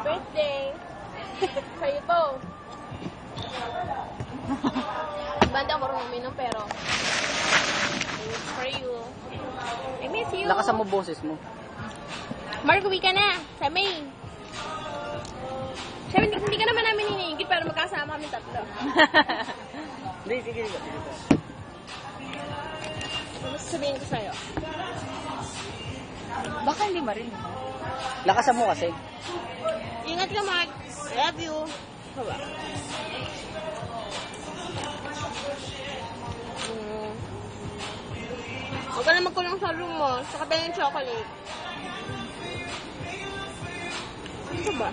Birthday. Sa'yo to. Banda ako rin uminom pero it's for you. I miss you. Lakasan mo boses mo. Mark, uwi ka na. Sa May. Siyempre, hindi ka naman namin iniingit para magkasama kami tatlo. Hindi, sige. Ano sasabihin ko sa'yo? Baka hindi marinig. Lakasan mo kasi. Ingat ka, Mark. Love you. Baba. Huwag ka na magkulong sa room mo. Saka tayo yung chocolate. Ano ba?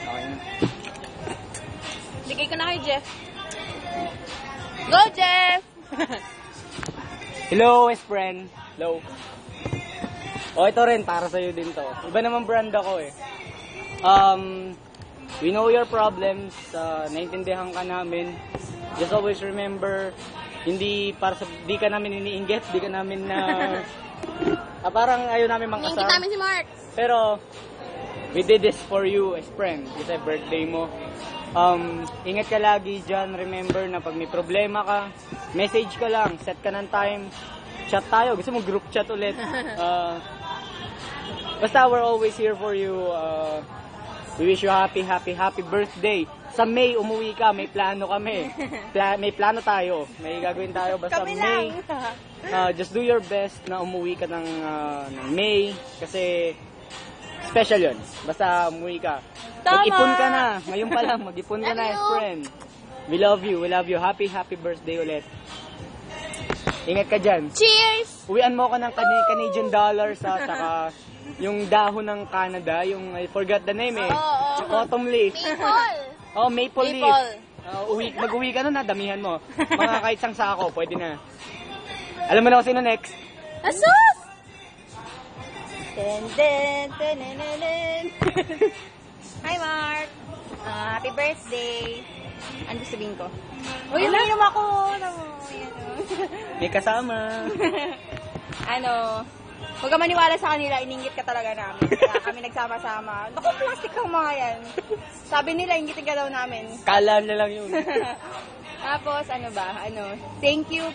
Okay na. Bigay ko na kay Jeff. Go, Jeff! Hello, best friend. Hello. Oh, ito rin, para sa'yo din to. Iba naman brand ako eh. We know your problems. Naintindihan ka namin. Just always remember, hindi ka namin iniinggit, di ka namin na... parang ayaw namin Iniingit mang-asar. namin si Mark. Pero, we did this for you as friend. Kasi birthday mo. Ingat ka lagi dyan. Remember na pag may problema ka, message ka lang, set ka ng time, chat tayo. Gusto mo group chat ulit. Basta we're always here for you. We wish you happy birthday. Sa May, umuwi ka. May plano kami. May plano tayo. May gagawin tayo. Basta Kami May. lang. Just do your best na umuwi ka ng May. Kasi special yun. Basta umuwi ka. Tama. Mag-ipon ka na. Ngayon pa lang, mag-ipon ka na as friend. We love you. Happy birthday ulit. Ingat ka dyan. Cheers! Uwian mo ko ng Canadian dollars saka yung dahon ng Canada, yung I forgot the name eh. Oo. Autumn leaf. Maple! Oh, maple leaf. Maple. Mag-uwi ka na, damihan mo. Mga kahit isang sako, pwede na. Alam mo na kung sino next? Asus! Hi, Mark. Happy birthday. Ano sabihin ko? Uy, umiinom ako. May kasama. Huwag ka maniwala sa kanila, iningit ka talaga namin. Kaya kami nagsama-sama. Naku, plastic ang mga yan. Sabi nila, ingitin ka daw namin. Kala na lang yun. Tapos, thank you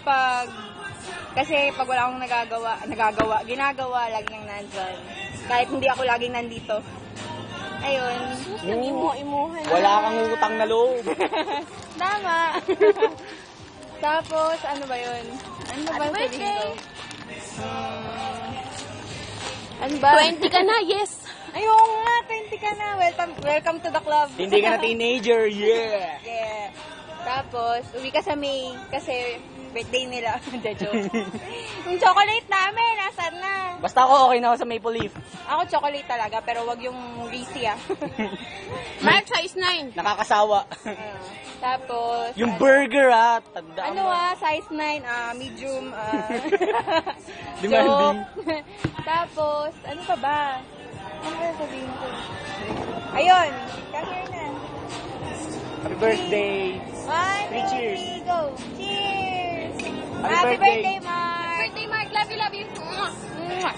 kasi pag wala akong ginagawa, lagi nang nandyan. Kahit hindi ako laging nandito. Ayun. Nag-imuha-imuha na. Wala kang utang na loob. Tama. Tapos, ano ba yun? Ano ba Happy sabihin birthday! ko? Ano ba? 20 ka na, yes! Ayun nga, 20 ka na. Welcome to the club. Hindi ka na teenager, yeah! Yeah. Tapos, uwi ka sa May kasi birthday nila. Joke. Yung chocolate namin, nasan na? Basta ako okay na ako sa maple leaf. Ako chocolate talaga, pero wag yung Reese Mark, size 9. Nakakasawa. Tapos, Yung burger tandaan mo. size 9, medium, Demanding. joke. Tapos, ano pa ba? Ano ba sabihin ko? Ayun, come here na. Happy birthday. 1, Three 2, cheers. 3, go. Cheers! Happy birthday. Mark! Birthday, Mark. Love you, love you. Mwah.